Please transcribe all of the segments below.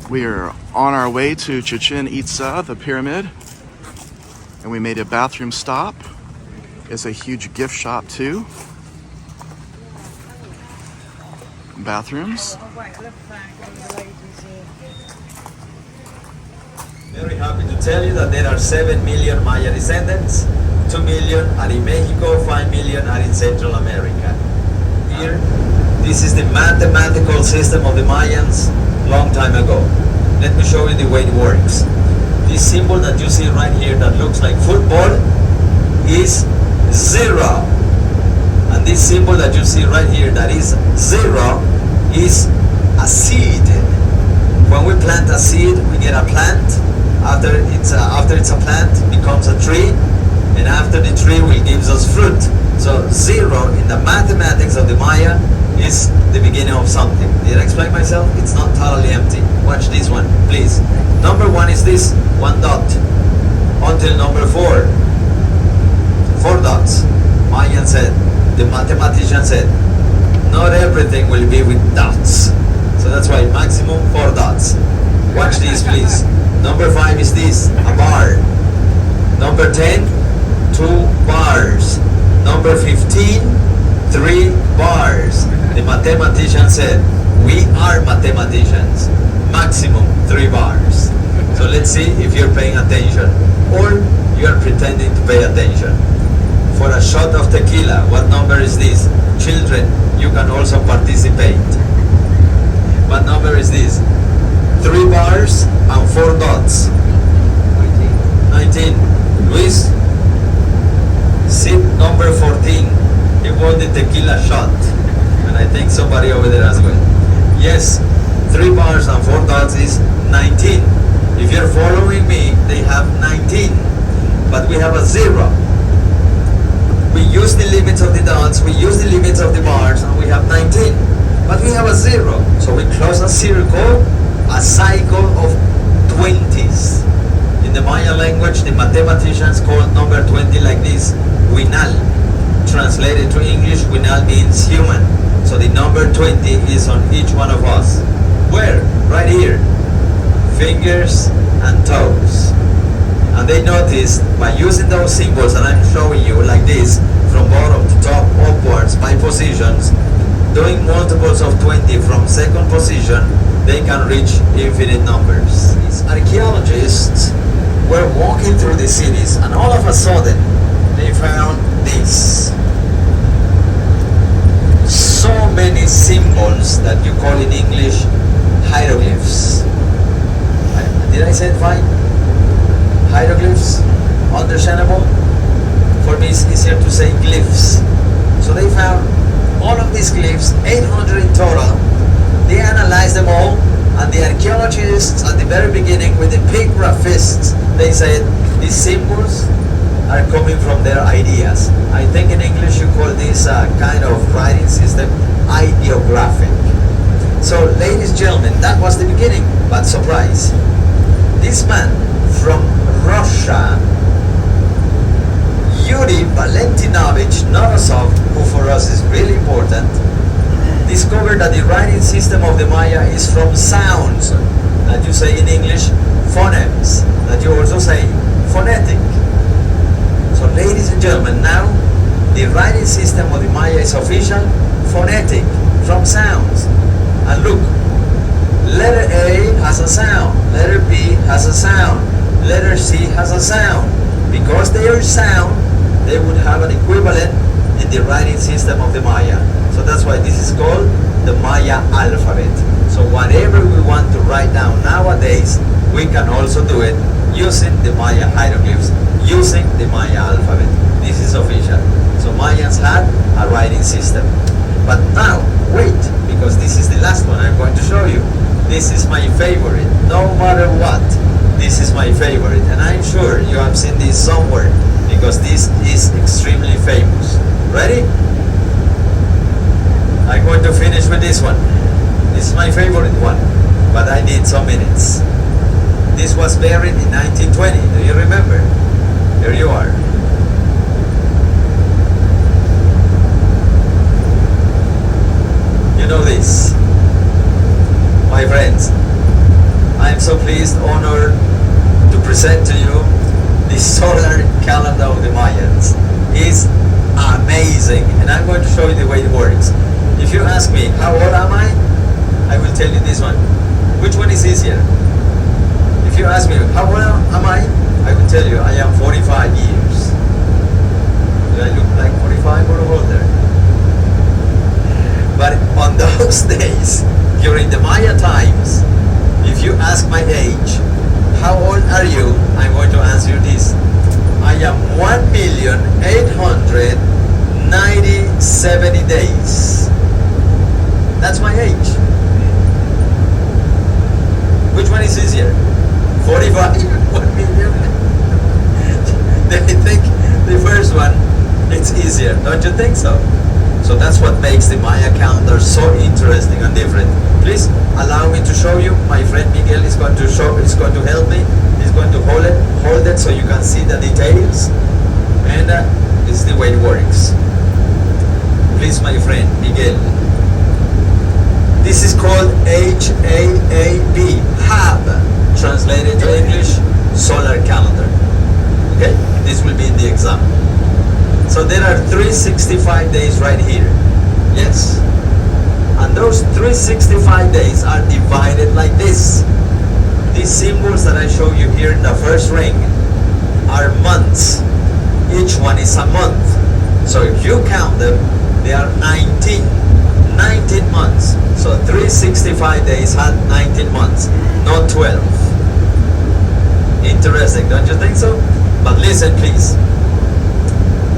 We are on our way to Chichen Itza, the pyramid, and we made a bathroom stop. It's a huge gift shop too. Bathrooms. Very happy to tell you that there are 7 million Maya descendants. 2 million are in Mexico, 5 million are in Central America. Here, this is the mathematical system of the Mayans long time ago. Let me show you the way it works. This symbol that you see right here that looks like football is 0. And this symbol that you see right here that is 0 is a seed. When we plant a seed, we get a plant. After it's a plant, it becomes a tree. And after the tree will gives us fruit. So 0 in the mathematics of the Maya is the beginning of something. Did I explain myself? It's not totally empty. Watch this one, please. Number 1 is this, 1 dot. Until number 4. 4 dots. Mayan said, the mathematician said, not everything will be with dots. So that's why maximum 4 dots. Watch this, please. Number 5 is this, a bar. Number 10, 2 bars. Number 15, 3 bars. The mathematician said, we are mathematicians. Maximum 3 bars. So let's see if you're paying attention or you're pretending to pay attention. For a shot of tequila, what number is this? Children, you can also participate. What number is this? 3 bars and 4 dots. 19. Luis, seat number 14. He won the tequila shot. And I think somebody over there as well. Yes, 3 bars and 4 dots is 19. If you're following me, they have 19. But we have a 0. We use the limits of the dots, we use the limits of the bars, and we have 19. But we have a 0. So we close a circle, a cycle of 20s. In the Maya language, the mathematicians call number 20 like this, winal. Translated to English, winal means human. So the number 20 is on each one of us. Where? Right here. Fingers and toes. And they noticed by using those symbols that I'm showing you like this, from bottom to top upwards by positions, doing multiples of 20 from second position, they can reach infinite numbers. These archaeologists were walking through the cities and all of a sudden they found this. So many symbols that you call in English hieroglyphs. Did I say it fine? Hieroglyphs? Understandable? For me it's easier to say glyphs. So they found all of these glyphs, 800 in total. They analyzed them all, and the archaeologists at the very beginning with the pictographists, they said these symbols are coming from their ideas. I think in English you call this kind of writing system ideographic. So ladies and gentlemen, that was the beginning, but surprise. This man from Russia, Yuri Valentinovich Novosov, who for us is really important, discovered that the writing system of the Maya is from sounds, that you say in English, phonemes, that you also say phonetic. So ladies and gentlemen, now the writing system of the Maya is official, phonetic, from sounds. And look, letter A has a sound, letter B has a sound, letter C has a sound. Because they are sound, they would have an equivalent in the writing system of the Maya. So that's why this is called the Maya alphabet. So whatever we want to write down nowadays, we can also do it using the Maya hieroglyphs, using the Maya alphabet. This is official. So Mayans had a writing system. But now, wait, because this is the last one I'm going to show you. This is my favorite, no matter what. This is my favorite, and I'm sure you have seen this somewhere because this is extremely famous. Ready? I'm going to finish with this one. This is my favorite one, but I need some minutes. This was buried in 1920. Do you remember? Here you are. You know this, my friends. I'm so pleased, honored to present to you the solar calendar of the Mayans. It's amazing, and I'm going to show you the way it works. If you ask me, how old am I will tell you this one. Which one is easier? If you ask me, how old am I will tell you, I am 45 years. Do I look like 45 or older? But on those days, during the Maya times, if you ask my age, how old are you? I'm going to answer you this. I am 1,890,70 days. That's my age. Which one is easier? 45? 1 million? They think the first one, it's easier. Don't you think so? So that's what makes the Maya calendar so interesting and different. Please allow me to show you. My friend Miguel is going to help me. He's going to hold it so you can see the details. And this is the way it works. Please, my friend Miguel. This is called HAAB, HAB, translated to English, solar calendar. Okay, this will be in the exam. So there are 365 days right here. Yes. And those 365 days are divided like this. These symbols that I show you here in the first ring are months. Each one is a month. So if you count them, they are 19 months. So 365 days had 19 months, not 12. Interesting, don't you think so? But listen, please.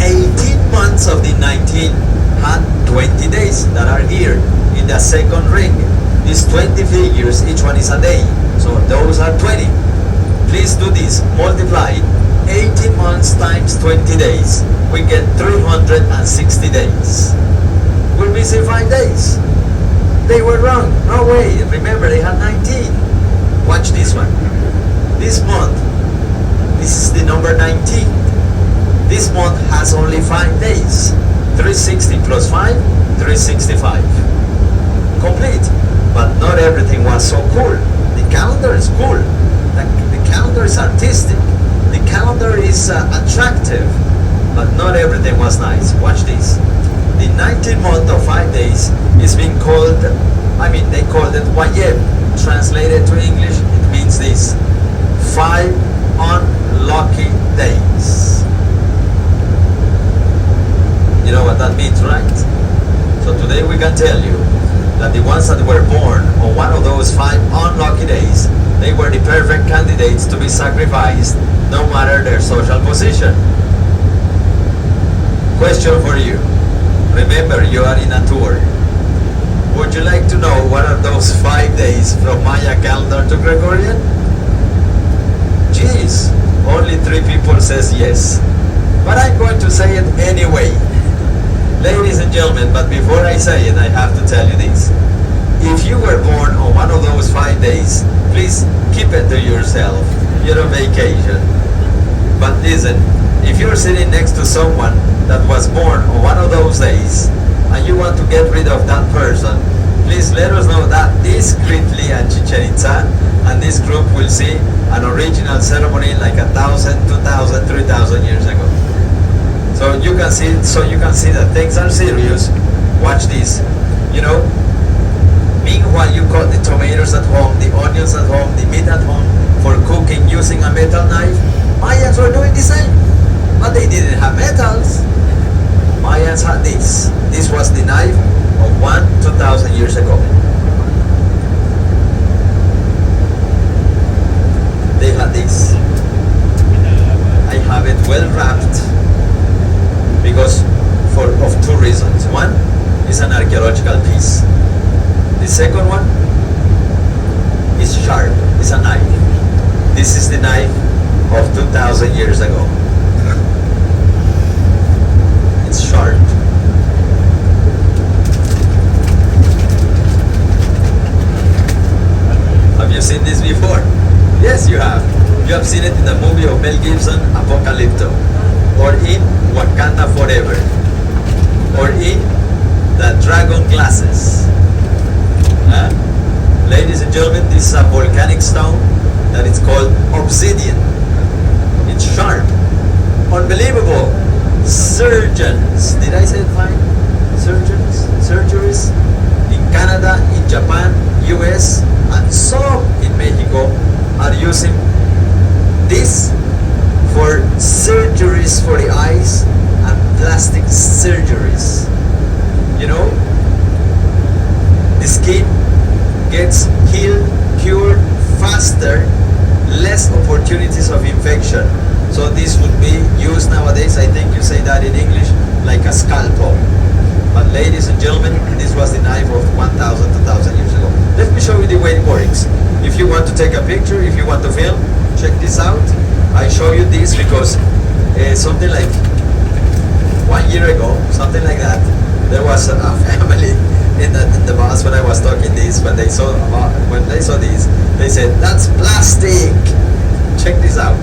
18 months of the 19 had 20 days that are here in the second ring. These 20 figures, each one is a day. So those are 20. Please do this. Multiply 18 months times 20 days. We get 360 days. We're missing 5 days. They were wrong. No way. Remember, they had 19. Watch this one. This month, this is the number 19. This month has only 5 days. 360 plus 5, 365. Complete. But not everything was so cool. The calendar is cool. The calendar is artistic. The calendar is attractive. But not everything was nice. Watch this. The 19th month of 5 days is being called, they called it Wayeb. Translated to English, it means this. 5 unlucky days. You know what that means, right? So today we can tell you that the ones that were born on one of those 5 unlucky days, they were the perfect candidates to be sacrificed, no matter their social position. Question for you. Remember, you are in a tour. Would you like to know what are those 5 days from Maya calendar to Gregorian? Geez, only 3 people says yes. But I'm going to say it anyway. Ladies and gentlemen, but before I say it, I have to tell you this. If you were born on one of those 5 days, please keep it to yourself. You're on vacation. But listen, if you're sitting next to someone that was born on one of those days, and you want to get rid of that person, please let us know that discreetly at Chichen Itza, and this group will see an original ceremony like 1,000, 2,000, 3,000 years ago. So you can see that things are serious. Watch this. You know, meanwhile you cut the tomatoes at home, the onions at home, the meat at home for cooking using a metal knife. Mayans were doing the same, but they didn't have metals. Mayans had this. This was the knife of 2,000 years ago. They had this. I have it well wrapped because of 2 reasons. One is an archaeological piece. The second one is sharp. It's a knife. This is the knife of 2,000 years ago. It's sharp. Have you seen this before? Yes, you have. You have seen it in the movie of Mel Gibson, Apocalypto, or in Wakanda Forever, or in the Dragon Glasses. Ladies and gentlemen, this is a volcanic stone that is called Obsidian. It's sharp. Unbelievable. Surgeons. Did I say it fine? Surgeons? Surgeries? In Canada, in Japan, US, and some in Mexico are using this for surgeries for the eyes and plastic surgeries. You know, the skin gets healed, cured faster, less opportunities of infection. So this would be used nowadays, I think you say that in English, like a scalpel. But ladies and gentlemen, this was the knife of 1,000, 2,000 years ago. Let me show you the way it works. If you want to take a picture, if you want to film, check this out. I show you this because something like 1 year ago, something like that, there was a family in the bus when I was talking this, when they saw this, they said, "That's plastic." Check this out.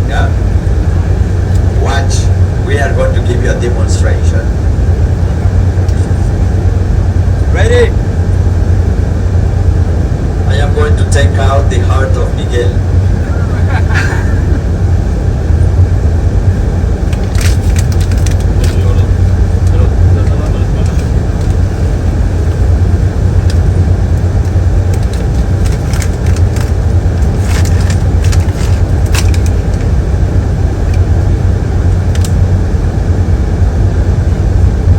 Yeah. Watch. We are going to give you a demonstration. Ready? I am going to take out the heart of Miguel.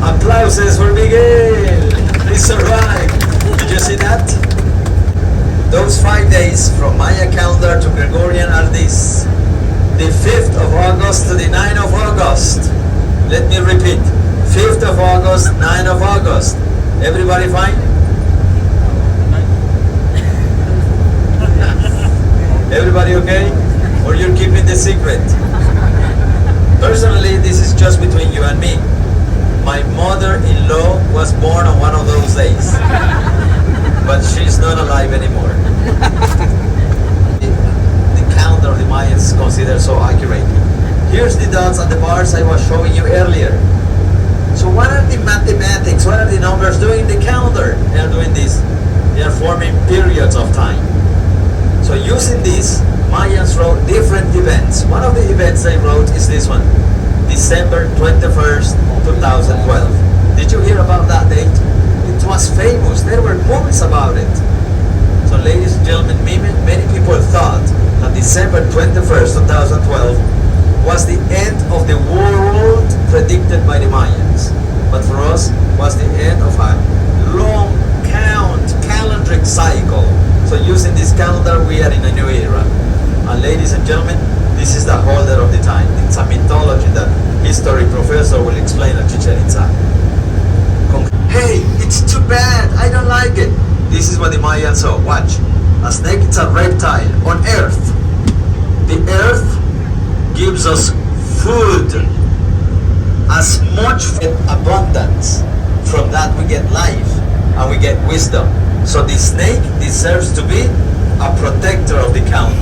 Applauses for Miguel! He survived! Did you see that? Those 5 days from Mayan Calendar to Gregorian are this. The 5th of August to the 9th of August. Let me repeat. 5th of August, 9th of August. Everybody fine? Everybody okay? Or you're keeping the secret? Personally, this is just between you and me. My mother-in-law was born on one of those days, but she's not alive anymore. The calendar of the Mayans is considered so accurate. Here's the dots and the bars I was showing you earlier. So what are the mathematics, what are the numbers doing in the calendar? They are doing this. They are forming periods of time. So using this, Mayans wrote different events. One of the events they wrote is this one. December 21st, 2012. Did you hear about that date? It was famous. There were movies about it. So ladies and gentlemen, many people thought that December 21st, 2012 was the end of the world predicted by the Mayans. But for us, was the end of a long calendric cycle. So using this calendar, we are in a new era. And ladies and gentlemen, this is the holder of the time. It's a mythology that history professor will explain at Chichen Itza. Hey, it's too bad. I don't like it. This is what the Mayans saw. Watch. A snake is a reptile on Earth. The Earth gives us food. As much abundance. From that we get life and we get wisdom. So the snake deserves to be a protector of the calendar.